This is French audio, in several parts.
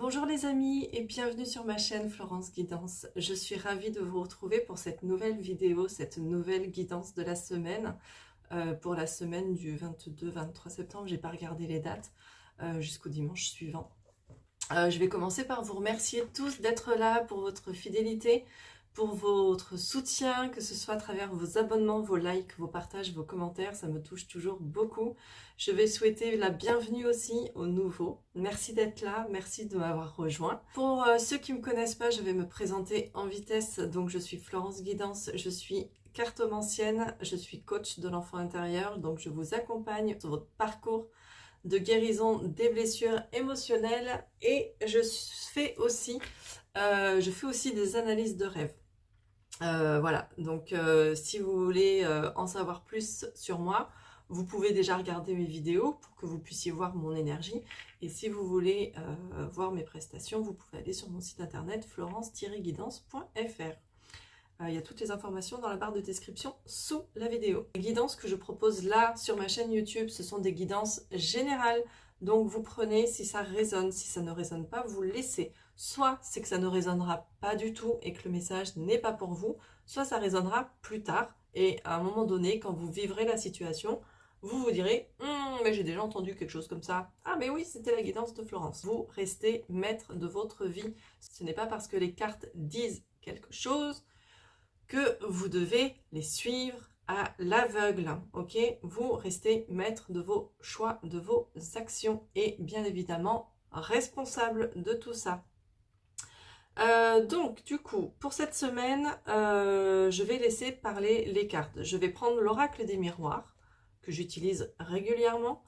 Bonjour les amis et bienvenue sur ma chaîne Florence Guidance. Je suis ravie de vous retrouver pour cette nouvelle vidéo, cette nouvelle guidance de la semaine. Pour la semaine du 22-23 septembre, j'ai pas regardé les dates, jusqu'au dimanche suivant. Je vais commencer par vous remercier tous d'être là pour votre fidélité, pour votre soutien, que ce soit à travers vos abonnements, vos likes, vos partages, vos commentaires, ça me touche toujours beaucoup. Je vais souhaiter la bienvenue aussi aux nouveaux. Merci d'être là, merci de m'avoir rejoint. Pour ceux qui ne me connaissent pas, je vais me présenter en vitesse. Donc je suis Florence Guidance, je suis cartomancienne, je suis coach de l'enfant intérieur, donc je vous accompagne sur votre parcours de guérison des blessures émotionnelles et je fais aussi des analyses de rêves. Voilà, donc si vous voulez en savoir plus sur moi, vous pouvez déjà regarder mes vidéos pour que vous puissiez voir mon énergie. Et si vous voulez voir mes prestations, vous pouvez aller sur mon site internet florence-guidance.fr. Il y a toutes les informations dans la barre de description sous la vidéo. Les guidances que je propose là sur ma chaîne YouTube, ce sont des guidances générales. Donc vous prenez si ça résonne, si ça ne résonne pas, vous laissez. Soit c'est que ça ne résonnera pas du tout et que le message n'est pas pour vous, soit ça résonnera plus tard. Et à un moment donné, quand vous vivrez la situation, vous vous direz mais j'ai déjà entendu quelque chose comme ça. Ah mais oui, c'était la guidance de Florence. Vous restez maître de votre vie. Ce n'est pas parce que les cartes disent quelque chose que vous devez les suivre à l'aveugle, ok? Vous restez maître de vos choix, de vos actions et bien évidemment responsable de tout ça. Donc du coup, pour cette semaine, je vais laisser parler les cartes. Je vais prendre l'oracle des miroirs que j'utilise régulièrement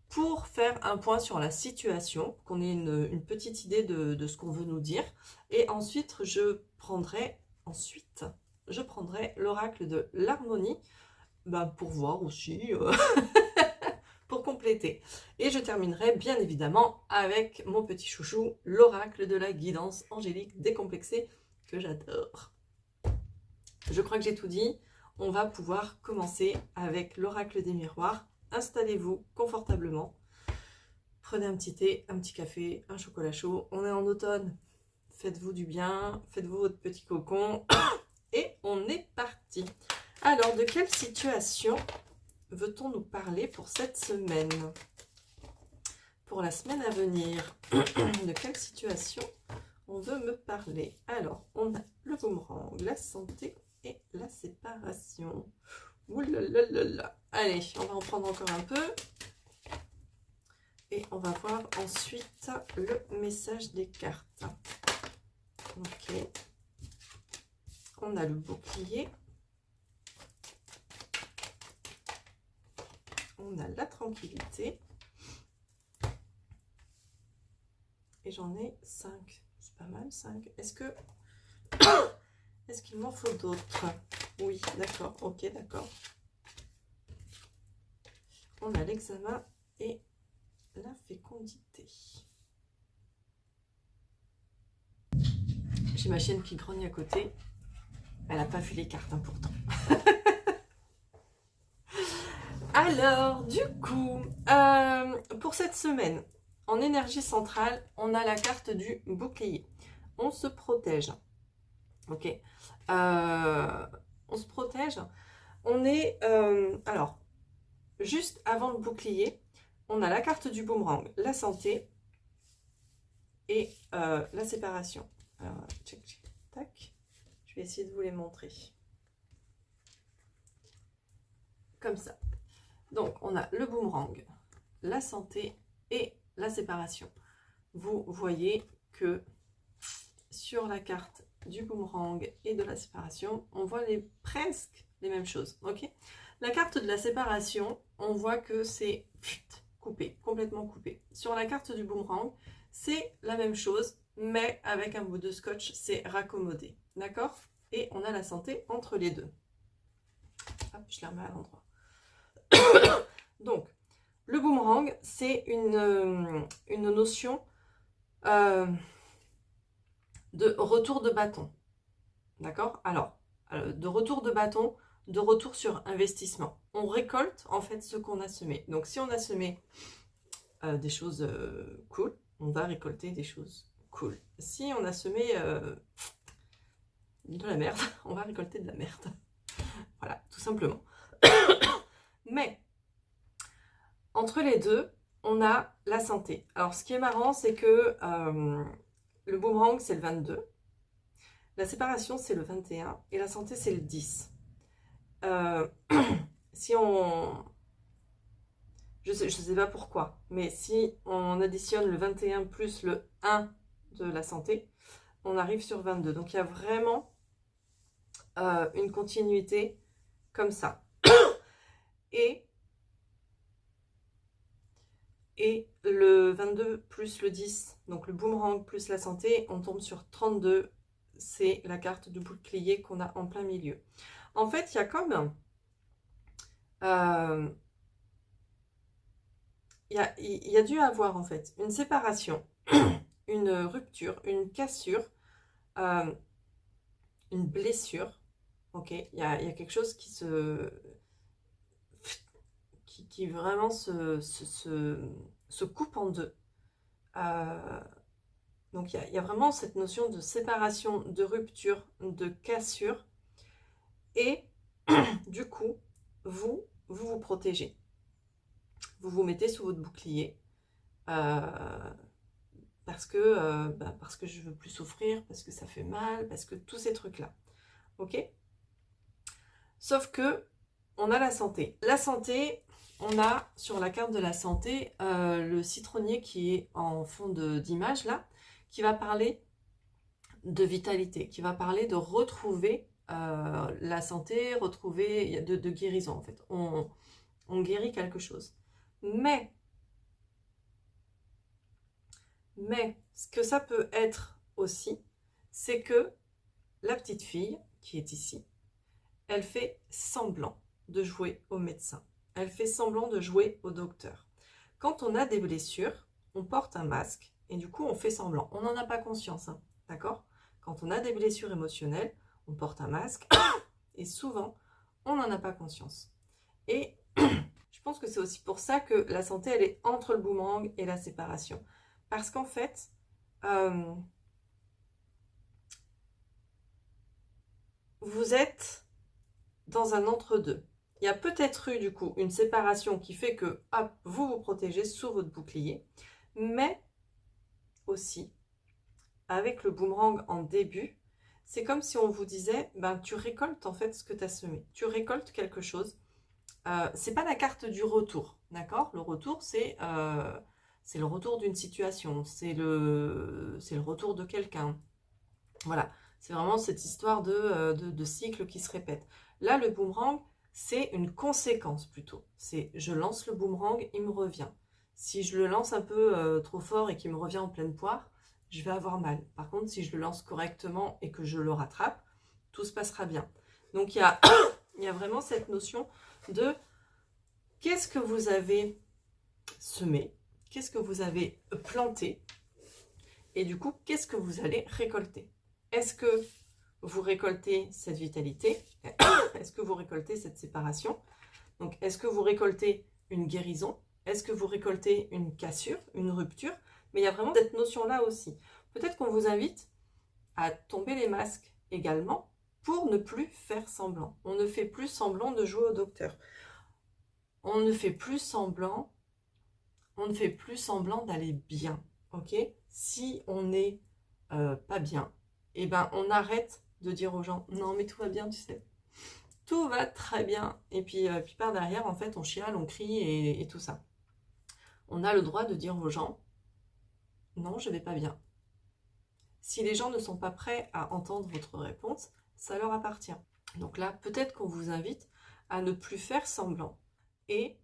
pour faire un point sur la situation, qu'on ait une petite idée de ce qu'on veut nous dire. Et ensuite, je prendrai l'oracle de l'harmonie, pour voir aussi, pour compléter. Et je terminerai bien évidemment avec mon petit chouchou, l'oracle de la guidance angélique décomplexée, que j'adore. Je crois que j'ai tout dit. On va pouvoir commencer avec l'oracle des miroirs. Installez-vous confortablement. Prenez un petit thé, un petit café, un chocolat chaud. On est en automne. Faites-vous du bien. Faites-vous votre petit cocon. Et on est parti. Alors, de quelle situation veut-on nous parler pour cette semaine? Pour la semaine à venir, de quelle situation on veut me parler? Alors, on a le boomerang, la santé et la séparation. Ouh là là là là. Allez, on va en prendre encore un peu. Et on va voir ensuite le message des cartes. Ok. On a le bouclier. On a la tranquillité. Et j'en ai 5. C'est pas mal, 5. Est-ce qu'il m'en faut d'autres? Oui, d'accord. Ok, d'accord. On a l'examen et la fécondité. J'ai ma chienne qui grogne à côté. Elle n'a pas vu les cartes, hein, pourtant. Alors, du coup, pour cette semaine, en énergie centrale, on a la carte du bouclier. On se protège. Ok. On se protège. On est... alors, juste avant le bouclier, on a la carte du boomerang, la santé et la séparation. Alors, tchic, tchic, tac. Je vais essayer de vous les montrer. Comme ça. Donc, on a le boomerang, la santé et la séparation. Vous voyez que sur la carte du boomerang et de la séparation, on voit presque les mêmes choses. Ok. La carte de la séparation, on voit que c'est coupé, complètement coupé. Sur la carte du boomerang, c'est la même chose, mais avec un bout de scotch, c'est raccommodé. D'accord? Et on a la santé entre les deux. Hop, je les remets à l'endroit. Donc, le boomerang, c'est une notion de retour de bâton. D'accord? Alors, de retour de bâton, de retour sur investissement. On récolte en fait ce qu'on a semé. Donc, si on a semé des choses cool, on va récolter des choses cool. Si on a semé de la merde, on va récolter de la merde. Voilà, tout simplement. Mais, entre les deux, on a la santé. Alors, ce qui est marrant, c'est que le boomerang, c'est le 22. La séparation, c'est le 21. Et la santé, c'est le 10. Si on... Je sais pas pourquoi, mais si on additionne le 21 plus le 1 de la santé, on arrive sur 22. Donc, il y a vraiment une continuité comme ça. Et le 22 plus le 10, donc le boomerang plus la santé, on tombe sur 32. C'est la carte du bouclier qu'on a en plein milieu. En fait, il y a comme... il y a dû avoir en fait une séparation, une rupture, une cassure, une blessure. Ok, il y a quelque chose qui qui vraiment se coupe en deux. Donc il y a vraiment cette notion de séparation, de rupture, de cassure. Et du coup, vous protégez. Vous vous mettez sous votre bouclier. Parce que je veux plus souffrir, parce que ça fait mal, parce que tous ces trucs-là. Ok? Sauf que on a la santé. La santé, on a sur la carte de la santé le citronnier qui est en fond d'image là, qui va parler de vitalité, qui va parler de retrouver la santé, retrouver de guérison en fait. On guérit quelque chose. Mais ce que ça peut être aussi, c'est que la petite fille qui est ici, elle fait semblant de jouer au médecin. Elle fait semblant de jouer au docteur. Quand on a des blessures, on porte un masque et du coup on fait semblant. On n'en a pas conscience, hein, d'accord? Quand on a des blessures émotionnelles, on porte un masque et souvent on n'en a pas conscience. Et je pense que c'est aussi pour ça que la santé, elle est entre le boomerang et la séparation. Parce qu'en fait, vous êtes dans un entre-deux. Il y a peut-être eu du coup une séparation qui fait que hop, vous vous protégez sous votre bouclier, mais aussi avec le boomerang en début, c'est comme si on vous disait, ben, tu récoltes en fait ce que tu as semé. Tu récoltes quelque chose. C'est pas la carte du retour, d'accord? Le retour, c'est le retour d'une situation, c'est le retour de quelqu'un. Voilà, c'est vraiment cette histoire de cycle qui se répète. Là, le boomerang, c'est une conséquence plutôt. C'est je lance le boomerang, il me revient. Si je le lance un peu trop fort et qu'il me revient en pleine poire, je vais avoir mal. Par contre, si je le lance correctement et que je le rattrape, tout se passera bien. Donc, il y a vraiment cette notion de qu'est-ce que vous avez semé, qu'est-ce que vous avez planté, et du coup, qu'est-ce que vous allez récolter. Est-ce que vous récoltez cette vitalité? Est-ce que vous récoltez cette séparation? Donc, est-ce que vous récoltez une guérison? Est-ce que vous récoltez une cassure, une rupture? Mais il y a vraiment cette notion-là aussi. Peut-être qu'on vous invite à tomber les masques également pour ne plus faire semblant. On ne fait plus semblant de jouer au docteur. On ne fait plus semblant d'aller bien, ok? Si on n'est pas bien, eh ben on arrête de dire aux gens, non mais tout va bien, tu sais. Tout va très bien. Et puis par derrière, en fait, on chiale, on crie et tout ça. On a le droit de dire aux gens, non, je vais pas bien. Si les gens ne sont pas prêts à entendre votre réponse, ça leur appartient. Donc là, peut-être qu'on vous invite à ne plus faire semblant et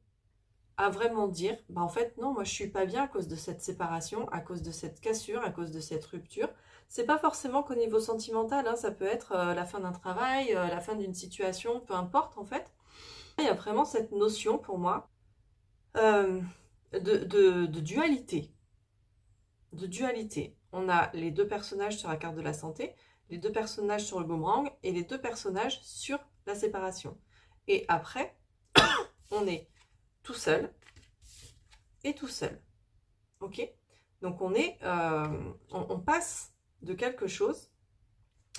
à vraiment dire, bah en fait, non, moi je suis pas bien à cause de cette séparation, à cause de cette cassure, à cause de cette rupture. C'est pas forcément qu'au niveau sentimental, hein, ça peut être la fin d'un travail, la fin d'une situation, peu importe en fait. Il y a vraiment cette notion pour moi de dualité. De dualité. On a les deux personnages sur la carte de la santé, les deux personnages sur le boomerang et les deux personnages sur la séparation. Et après, on est tout seul et tout seul. Ok? Donc on passe de quelque chose,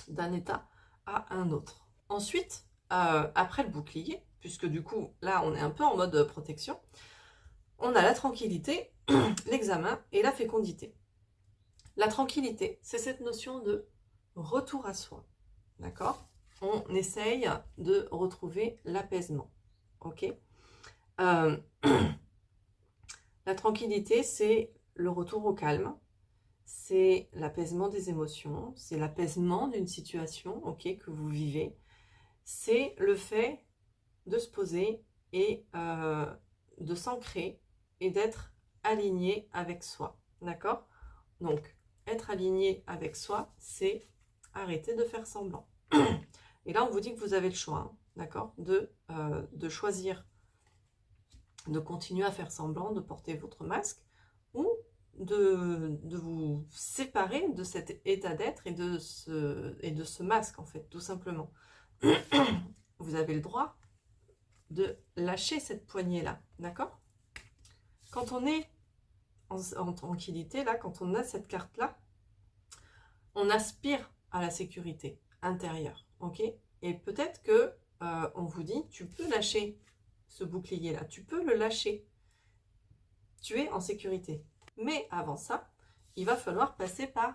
d'un état à un autre. Ensuite, après le bouclier, puisque du coup, là, on est un peu en mode protection, on a la tranquillité, l'examen et la fécondité. La tranquillité, c'est cette notion de retour à soi, d'accord? On essaye de retrouver l'apaisement, ok? La tranquillité, c'est le retour au calme, c'est l'apaisement des émotions, c'est l'apaisement d'une situation, ok, que vous vivez. C'est le fait de se poser et de s'ancrer et d'être aligné avec soi, d'accord? Donc, être aligné avec soi, c'est arrêter de faire semblant. Et là, on vous dit que vous avez le choix, hein, d'accord, de choisir de continuer à faire semblant, de porter votre masque, ou de vous séparer de cet état d'être et de ce masque, en fait, tout simplement. Vous avez le droit de lâcher cette poignée-là, d'accord? Quand on est en tranquillité, là, quand on a cette carte-là, on aspire à la sécurité intérieure, ok? Et peut-être que on vous dit, tu peux lâcher ce bouclier-là, tu peux le lâcher. Tu es en sécurité. Mais avant ça, il va falloir passer par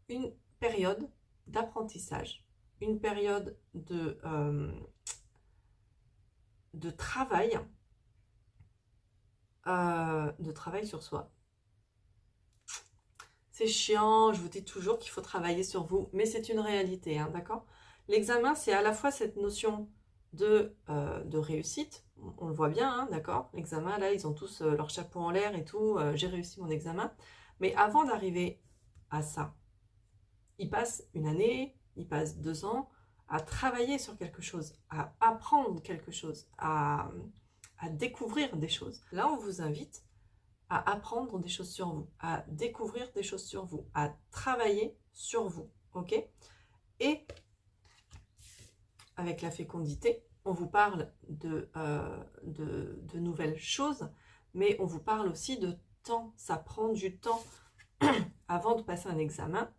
une période d'apprentissage, une période de travail sur soi. C'est chiant, je vous dis toujours qu'il faut travailler sur vous, mais c'est une réalité, hein, d'accord? L'examen, c'est à la fois cette notion de réussite, on le voit bien, hein, d'accord? L'examen, là, ils ont tous leur chapeau en l'air et tout, j'ai réussi mon examen. Mais avant d'arriver à ça, ils passent une année, ils passent 2 ans à travailler sur quelque chose, à apprendre quelque chose, à découvrir des choses. Là, on vous invite à apprendre des choses sur vous, à découvrir des choses sur vous, à travailler sur vous, ok? Et avec la fécondité, on vous parle de nouvelles choses, mais on vous parle aussi de temps. Ça prend du temps. Avant de passer un examen,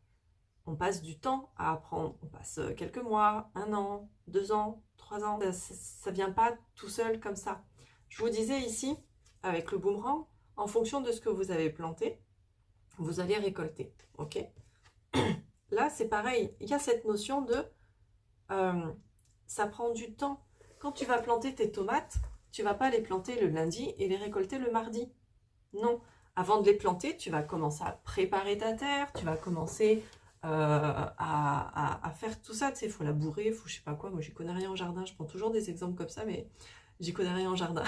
on passe du temps à apprendre. On passe quelques mois, 1 an, 2 ans, 3 ans. Ça ne vient pas tout seul comme ça. Je vous disais ici, avec le boomerang, en fonction de ce que vous avez planté, vous allez récolter. Ok? Là, c'est pareil. Il y a cette notion de ça prend du temps. Quand tu vas planter tes tomates, tu vas pas les planter le lundi et les récolter le mardi. Non. Avant de les planter, tu vas commencer à préparer ta terre, tu vas commencer à faire tout ça. Tu sais, il faut labourer, il faut je sais pas quoi. Moi, j'y connais rien en jardin. Je prends toujours des exemples comme ça, mais j'y connais rien en jardin.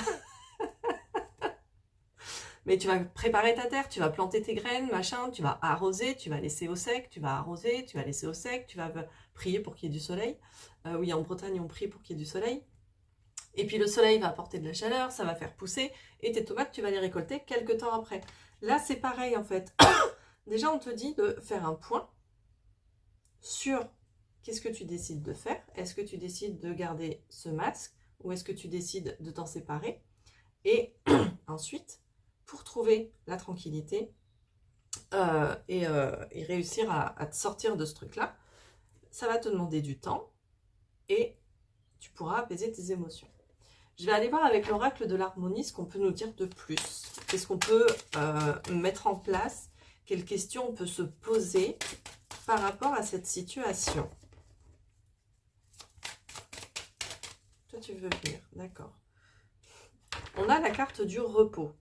Mais tu vas préparer ta terre, tu vas planter tes graines, machin, tu vas arroser, tu vas laisser au sec, tu vas arroser, tu vas laisser au sec, tu vas prier pour qu'il y ait du soleil. Oui, en Bretagne, on prie pour qu'il y ait du soleil. Et puis le soleil va apporter de la chaleur, ça va faire pousser, et tes tomates, tu vas les récolter quelques temps après. Là, c'est pareil en fait. Déjà, on te dit de faire un point sur qu'est-ce que tu décides de faire. Est-ce que tu décides de garder ce masque ou est-ce que tu décides de t'en séparer? Et ensuite, pour trouver la tranquillité et réussir à te sortir de ce truc-là, ça va te demander du temps et tu pourras apaiser tes émotions. Je vais aller voir avec l'oracle de l'harmonie ce qu'on peut nous dire de plus. Qu'est-ce qu'on peut mettre en place? Quelles questions on peut se poser par rapport à cette situation? Toi, tu veux venir, d'accord. On a la carte du repos.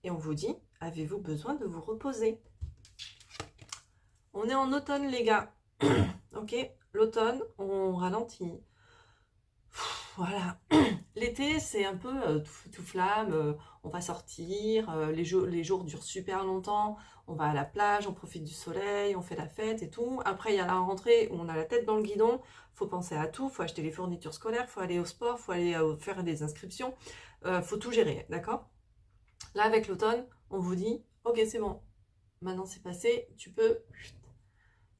Et on vous dit, avez-vous besoin de vous reposer? On est en automne, les gars. Ok, l'automne, on ralentit. Voilà. L'été, c'est un peu tout flamme. On va sortir. Les jours durent super longtemps. On va à la plage, on profite du soleil, on fait la fête et tout. Après, il y a la rentrée où on a la tête dans le guidon. Faut penser à tout. Faut acheter les fournitures scolaires. Faut aller au sport. Faut aller faire des inscriptions. Faut tout gérer, d'accord? Là, avec l'automne, on vous dit, ok, c'est bon. Maintenant, c'est passé. Tu peux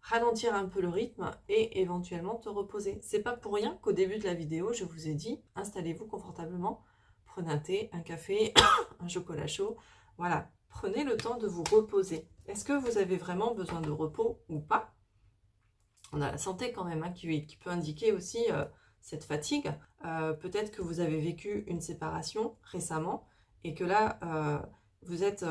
ralentir un peu le rythme et éventuellement te reposer. C'est pas pour rien qu'au début de la vidéo, je vous ai dit, installez-vous confortablement, prenez un thé, un café, un chocolat chaud, voilà, prenez le temps de vous reposer. Est-ce que vous avez vraiment besoin de repos ou pas? On a la santé quand même, hein, qui peut indiquer aussi cette fatigue. Peut-être que vous avez vécu une séparation récemment et que là, vous êtes...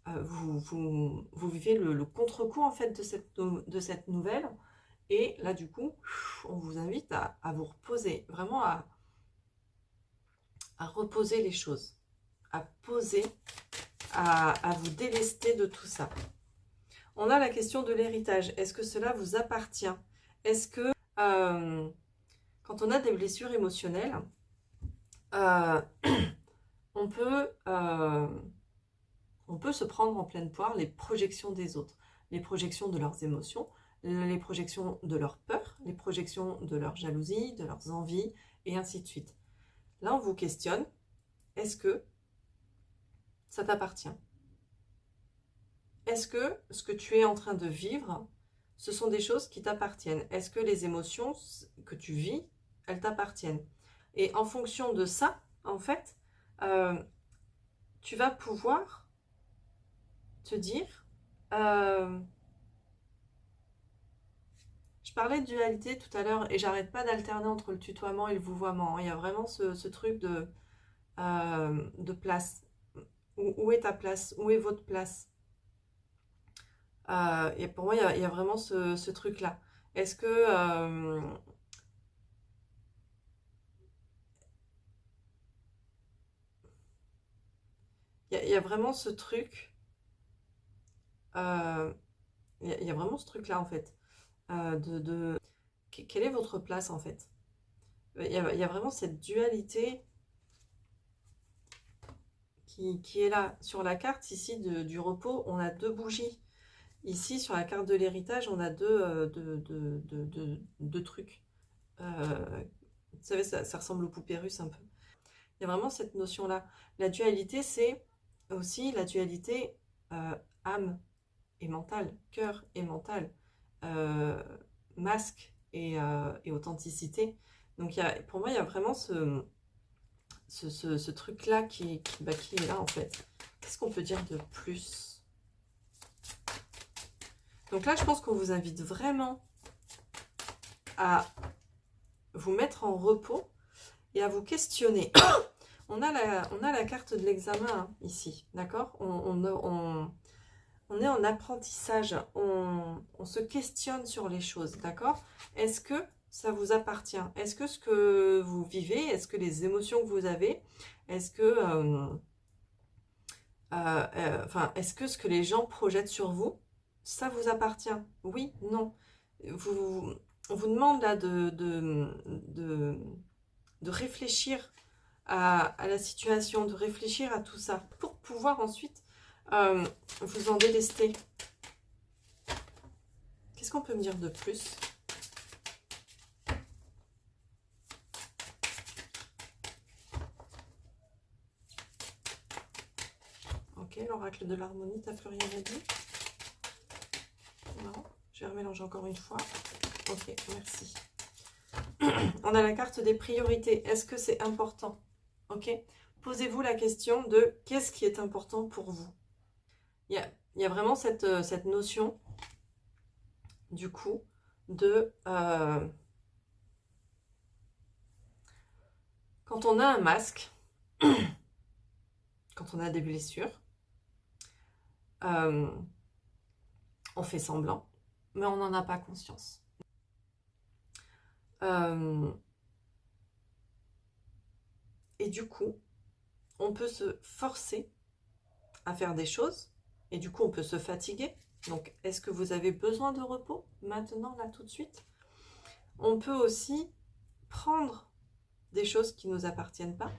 vous vivez le contre-coup en fait de cette nouvelle. Et là, du coup, on vous invite à vous reposer, vraiment à reposer les choses, à poser, à vous délester de tout ça. On a la question de l'héritage. Est-ce que cela vous appartient? Est-ce que, quand on a des blessures émotionnelles, on peut se prendre en pleine poire les projections des autres, les projections de leurs émotions, les projections de leurs peurs, les projections de leur jalousie, de leurs envies, et ainsi de suite. Là, on vous questionne, est-ce que ça t'appartient? Est-ce que ce que tu es en train de vivre, ce sont des choses qui t'appartiennent? Est-ce que les émotions que tu vis, elles t'appartiennent? Et en fonction de ça, en fait, tu vas pouvoir te dire... je parlais de dualité tout à l'heure et j'arrête pas d'alterner entre le tutoiement et le vouvoiement. Il y a vraiment ce truc de place. Où est ta place? Où est votre place? Et pour moi, il y a vraiment ce truc-là. Est-ce que... il y a vraiment ce truc... il y a vraiment ce truc-là, en fait. Quelle est votre place, en fait? Il y a vraiment cette dualité qui est là. Sur la carte, ici, du repos, on a 2 bougies. Ici, sur la carte de l'héritage, on a deux trucs. Vous savez, ça ressemble aux poupées russes un peu. Il y a vraiment cette notion-là. La dualité, c'est aussi la dualité âme et mentale, cœur et mental, masque et authenticité. Donc, pour moi, il y a vraiment ce truc-là qui est là, en fait. Qu'est-ce qu'on peut dire de plus? Donc là, je pense qu'on vous invite vraiment à vous mettre en repos et à vous questionner. On a la carte de l'examen hein, ici, d'accord? On est en apprentissage, on se questionne sur les choses, d'accord? Est-ce que ça vous appartient? Est-ce que ce que vous vivez, est-ce que les émotions que vous avez, est-ce que, est-ce que ce que les gens projettent sur vous, ça vous appartient? Oui, non. On vous demande là de réfléchir à la situation, de réfléchir à tout ça, pour pouvoir ensuite vous en délester. Qu'est-ce qu'on peut me dire de plus? Ok, l'oracle de l'harmonie, t'as plus rien à dire? Non, je vais remélanger encore une fois. Ok, merci. On a la carte des priorités. Est-ce que c'est important? Ok. Posez-vous la question de qu'est-ce qui est important pour vous? Il y a vraiment cette notion, du coup, de... quand on a un masque, quand on a des blessures, on fait semblant, mais on n'en a pas conscience. Et du coup, on peut se forcer à faire des choses, et du coup, on peut se fatiguer. Donc, est-ce que vous avez besoin de repos maintenant, là, tout de suite? On peut aussi prendre des choses qui ne nous appartiennent pas.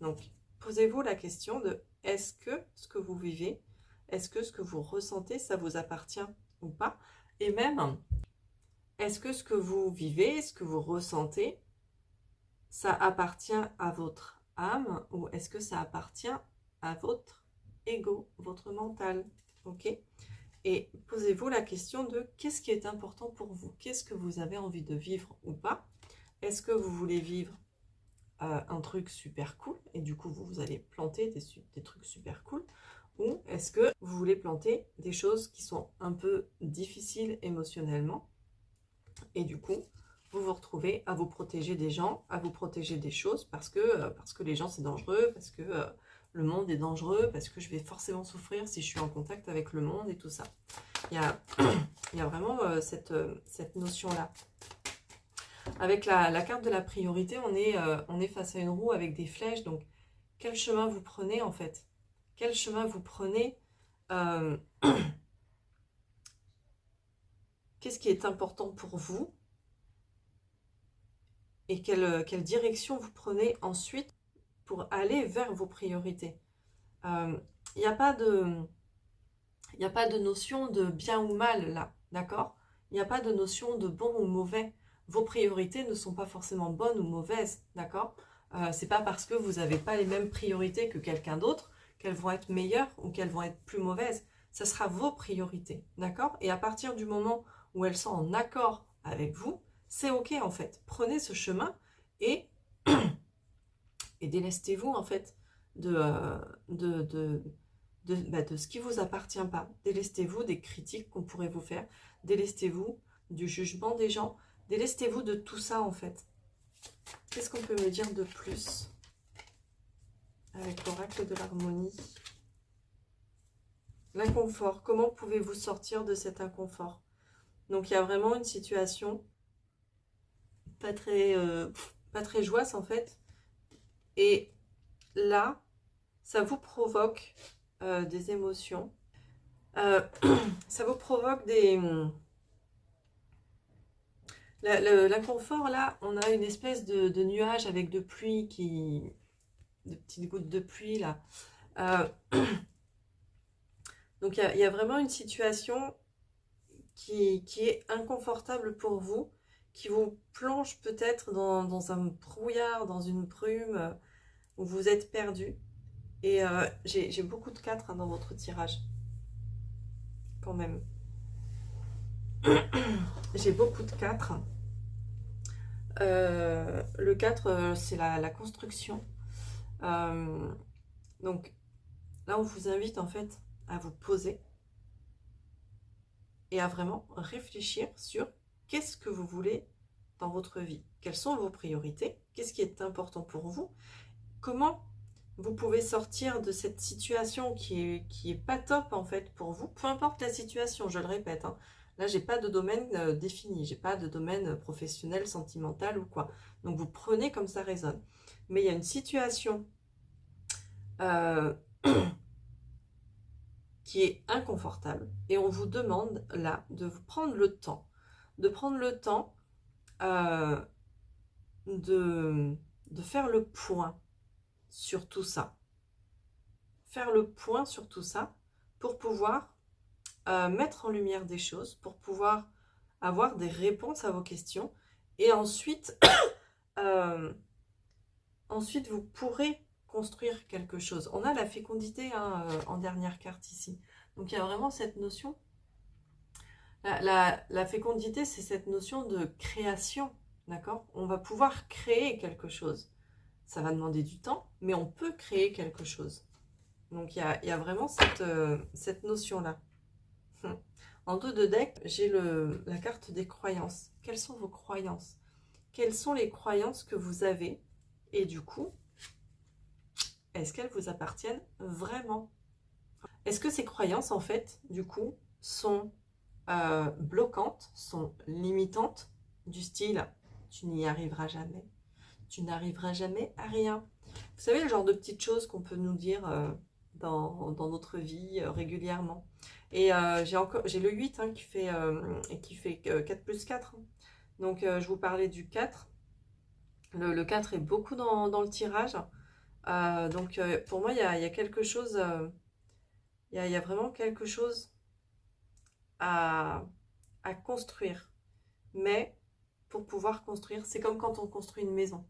Donc, posez-vous la question de est-ce que ce que vous vivez, est-ce que ce que vous ressentez, ça vous appartient ou pas? Et même, est-ce que ce que vous vivez, ce que vous ressentez, ça appartient à votre âme ou est-ce que ça appartient à votre ego, votre mental? Ok? Et posez-vous la question de qu'est-ce qui est important pour vous? Qu'est-ce que vous avez envie de vivre ou pas? Est-ce que vous voulez vivre un truc super cool et du coup vous allez planter des trucs super cool? Ou est-ce que vous voulez planter des choses qui sont un peu difficiles émotionnellement et du coup, vous vous retrouvez à vous protéger des gens, à vous protéger des choses parce que les gens c'est dangereux, parce que le monde est dangereux, parce que je vais forcément souffrir si je suis en contact avec le monde et tout ça. Il y a, il y a vraiment cette notion-là. Avec la carte de la priorité, on est face à une roue avec des flèches. Donc, quel chemin vous prenez en fait? Quel chemin vous prenez? Qu'est-ce qui est important pour vous? Et quelle direction vous prenez ensuite pour aller vers vos priorités? Il n'y a pas de notion de bien ou mal là, d'accord? Il n'y a pas de notion de bon ou mauvais. Vos priorités ne sont pas forcément bonnes ou mauvaises, d'accord? C'est pas parce que vous n'avez pas les mêmes priorités que quelqu'un d'autre qu'elles vont être meilleures ou qu'elles vont être plus mauvaises. Ça sera vos priorités, d'accord? Et à partir du moment où elles sont en accord avec vous, c'est ok en fait. Prenez ce chemin et, et délestez-vous en fait de ce qui ne vous appartient pas. Délestez-vous des critiques qu'on pourrait vous faire. Délestez-vous du jugement des gens. Délestez-vous de tout ça en fait. Qu'est-ce qu'on peut me dire de plus avec l'oracle de l'harmonie? L'inconfort. Comment pouvez-vous sortir de cet inconfort? Donc il y a vraiment une situation pas très joyeuse en fait. Et là, ça vous provoque des émotions. Ça vous provoque des... L'inconfort, là, on a une espèce de nuage avec de pluie de petites gouttes de pluie, là. Donc, il y a vraiment une situation qui est inconfortable pour vous, qui vous plonge peut-être dans un brouillard, dans une brume, où vous êtes perdu. Et j'ai beaucoup de 4 dans votre tirage, quand même. J'ai beaucoup de 4. Le 4, c'est la construction. Donc là, on vous invite en fait à vous poser et à vraiment réfléchir sur qu'est-ce que vous voulez dans votre vie. Quelles sont vos priorités? Qu'est-ce qui est important pour vous? Comment vous pouvez sortir de cette situation qui est pas top en fait pour vous? Peu importe la situation, je le répète. Hein. Là, j'ai pas de domaine défini, j'ai pas de domaine professionnel, sentimental ou quoi. Donc vous prenez comme ça résonne. Mais il y a une situation qui est inconfortable et on vous demande là de vous prendre le temps, de prendre le temps de faire le point sur tout ça. Faire le point sur tout ça pour pouvoir mettre en lumière des choses, pour pouvoir avoir des réponses à vos questions et ensuite, ensuite vous pourrez construire quelque chose. On a la fécondité en dernière carte ici. Donc il y a vraiment cette notion. La fécondité, c'est cette notion de création, d'accord? On va pouvoir créer quelque chose. Ça va demander du temps, mais on peut créer quelque chose. Donc il y a vraiment cette notion-là. En dos de deck, j'ai la carte des croyances. Quelles sont vos croyances? Quelles sont les croyances que vous avez? Et du coup, est-ce qu'elles vous appartiennent vraiment? Est-ce que ces croyances, en fait, du coup, sont bloquantes, sont limitantes, du style « tu n'y arriveras jamais », tu n'arriveras jamais à rien. Vous savez, le genre de petites choses qu'on peut nous dire dans notre vie régulièrement. Et j'ai le 8 qui fait 4 plus 4. Donc, je vous parlais du 4. Le 4 est beaucoup dans le tirage. Donc, pour moi, il y a quelque chose... il y a vraiment quelque chose à construire. Mais pour pouvoir construire, c'est comme quand on construit une maison.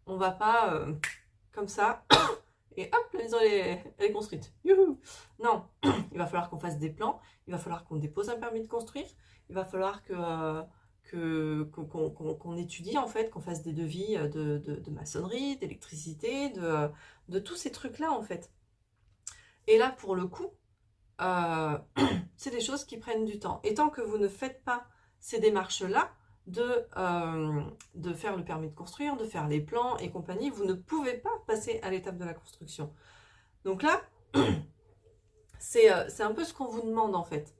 On va pas comme ça et hop, la maison elle est construite. Youhou! Non, il va falloir qu'on fasse des plans, il va falloir qu'on dépose un permis de construire, il va falloir qu'on étudie en fait, qu'on fasse des devis de maçonnerie, d'électricité, de tous ces trucs-là en fait. Et là, pour le coup, c'est des choses qui prennent du temps. Et tant que vous ne faites pas ces démarches-là, de faire le permis de construire, de faire les plans et compagnie, vous ne pouvez pas passer à l'étape de la construction. Donc là, c'est un peu ce qu'on vous demande en fait,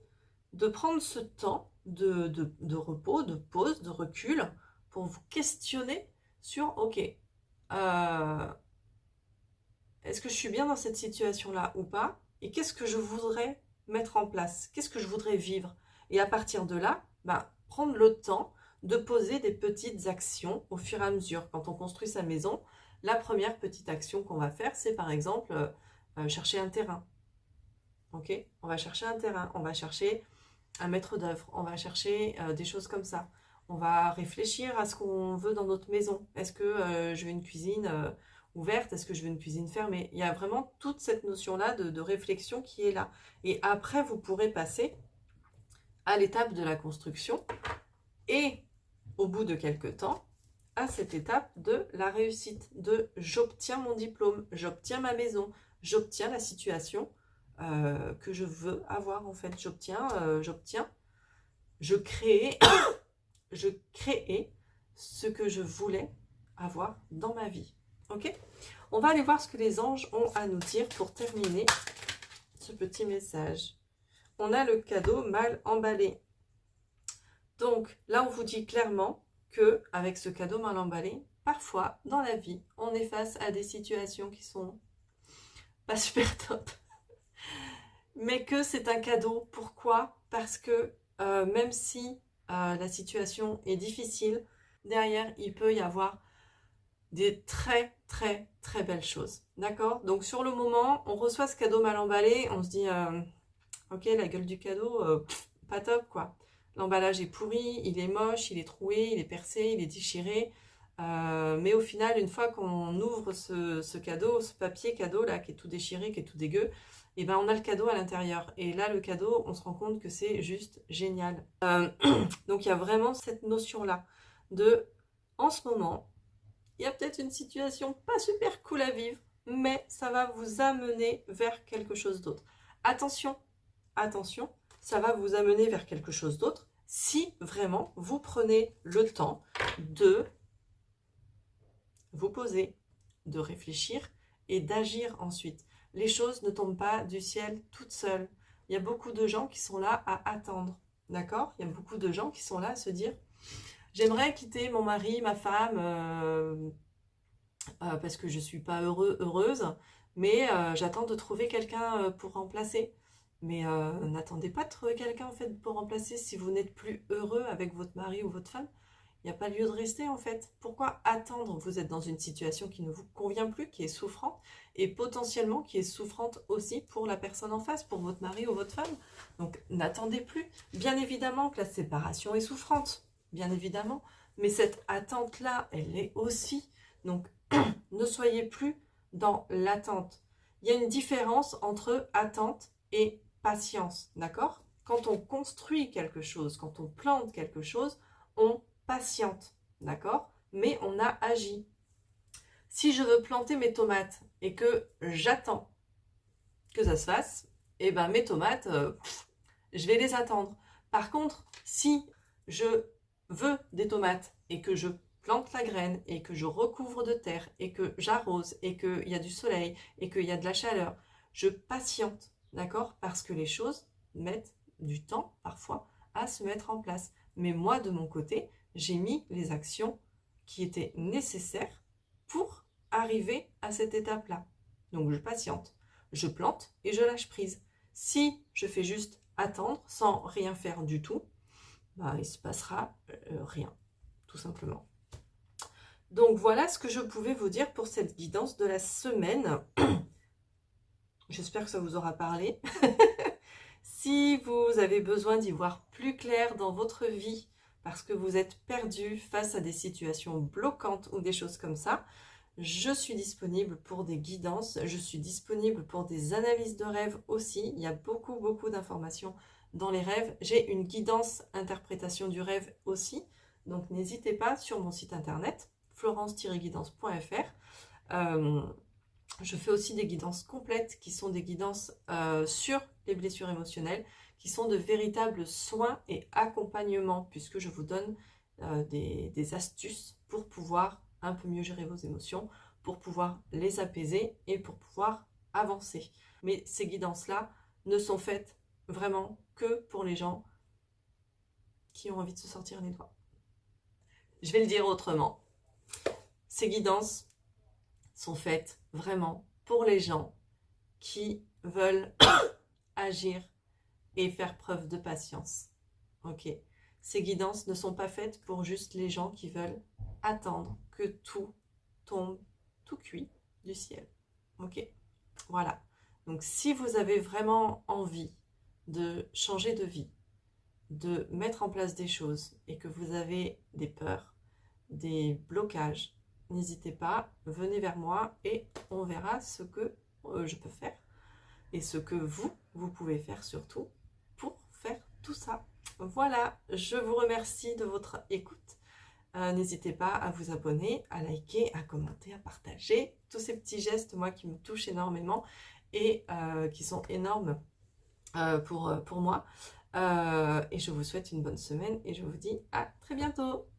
de prendre ce temps de repos, de pause, de recul, pour vous questionner sur, ok, est-ce que je suis bien dans cette situation-là ou pas? Et qu'est-ce que je voudrais mettre en place? Qu'est-ce que je voudrais vivre? Et à partir de là, prendre le temps de poser des petites actions au fur et à mesure. Quand on construit sa maison, la première petite action qu'on va faire, c'est par exemple chercher un terrain. Ok? On va chercher un terrain, on va chercher un maître d'œuvre, on va chercher des choses comme ça. On va réfléchir à ce qu'on veut dans notre maison. Est-ce que je veux une cuisine ouverte? Est-ce que je veux une cuisine fermée? Il y a vraiment toute cette notion-là de réflexion qui est là. Et après, vous pourrez passer à l'étape de la construction et au bout de quelques temps, à cette étape de la réussite, de j'obtiens mon diplôme, j'obtiens ma maison, j'obtiens la situation que je veux avoir en fait. Je crée ce que je voulais avoir dans ma vie. Ok? On va aller voir ce que les anges ont à nous dire pour terminer ce petit message. On a le cadeau mal emballé. Donc là, on vous dit clairement que avec ce cadeau mal emballé, parfois dans la vie, on est face à des situations qui sont pas super top. Mais que c'est un cadeau. Pourquoi? Parce que même si la situation est difficile, derrière, il peut y avoir des très très très belles choses. D'accord? Donc sur le moment, on reçoit ce cadeau mal emballé, on se dit ok, la gueule du cadeau, pas top quoi. L'emballage est pourri, il est moche, il est troué, il est percé, il est déchiré. Mais au final, une fois qu'on ouvre ce cadeau, ce papier cadeau là qui est tout déchiré, qui est tout dégueu, et ben on a le cadeau à l'intérieur. Et là, le cadeau, on se rend compte que c'est juste génial. Donc il y a vraiment cette notion-là de, en ce moment, il y a peut-être une situation pas super cool à vivre, mais ça va vous amener vers quelque chose d'autre. Attention, attention, ça va vous amener vers quelque chose d'autre si vraiment vous prenez le temps de vous poser, de réfléchir et d'agir ensuite. Les choses ne tombent pas du ciel toutes seules. Il y a beaucoup de gens qui sont là à attendre, d'accord? Il y a beaucoup de gens qui sont là à se dire « J'aimerais quitter mon mari, ma femme, parce que je ne suis pas heureuse, mais j'attends de trouver quelqu'un pour remplacer. » Mais n'attendez pas de trouver quelqu'un en fait pour remplacer si vous n'êtes plus heureux avec votre mari ou votre femme. Il n'y a pas lieu de rester en fait. Pourquoi attendre? Vous êtes dans une situation qui ne vous convient plus, qui est souffrante, et potentiellement qui est souffrante aussi pour la personne en face, pour votre mari ou votre femme. Donc n'attendez plus. Bien évidemment que la séparation est souffrante, bien évidemment, mais cette attente-là, elle l'est aussi. Donc ne soyez plus dans l'attente. Il y a une différence entre attente et patience, d'accord? Quand on construit quelque chose, quand on plante quelque chose, on patiente, d'accord? Mais on a agi. Si je veux planter mes tomates et que j'attends que ça se fasse, eh ben mes tomates, je vais les attendre. Par contre, si je veux des tomates et que je plante la graine et que je recouvre de terre et que j'arrose et qu'il y a du soleil et qu'il y a de la chaleur, je patiente, d'accord? Parce que les choses mettent du temps parfois à se mettre en place. Mais moi, de mon côté, j'ai mis les actions qui étaient nécessaires pour arriver à cette étape-là. Donc je patiente, je plante et je lâche prise. Si je fais juste attendre sans rien faire du tout, il ne se passera rien, tout simplement. Donc voilà ce que je pouvais vous dire pour cette guidance de la semaine. J'espère que ça vous aura parlé. Si vous avez besoin d'y voir plus clair dans votre vie, parce que vous êtes perdu face à des situations bloquantes ou des choses comme ça, je suis disponible pour des guidances, je suis disponible pour des analyses de rêves aussi. Il y a beaucoup d'informations dans les rêves. J'ai une guidance interprétation du rêve aussi, donc n'hésitez pas sur mon site internet florence-guidance.fr. Je fais aussi des guidances complètes qui sont des guidances sur les blessures émotionnelles, qui sont de véritables soins et accompagnements, puisque je vous donne des astuces pour pouvoir un peu mieux gérer vos émotions, pour pouvoir les apaiser et pour pouvoir avancer. Mais ces guidances-là ne sont faites vraiment que pour les gens qui ont envie de se sortir les doigts. Je vais le dire autrement. Ces guidances sont faites vraiment pour les gens qui veulent agir et faire preuve de patience. Ok. Ces guidances ne sont pas faites pour juste les gens qui veulent attendre que tout tombe tout cuit du ciel. Ok. Voilà. Donc si vous avez vraiment envie de changer de vie, de mettre en place des choses et que vous avez des peurs, des blocages, n'hésitez pas, venez vers moi et on verra ce que je peux faire et ce que vous pouvez faire surtout pour faire tout ça. Voilà, je vous remercie de votre écoute. N'hésitez pas à vous abonner, à liker, à commenter, à partager. Tous ces petits gestes, moi, qui me touchent énormément et qui sont énormes pour moi. Et je vous souhaite une bonne semaine et je vous dis à très bientôt.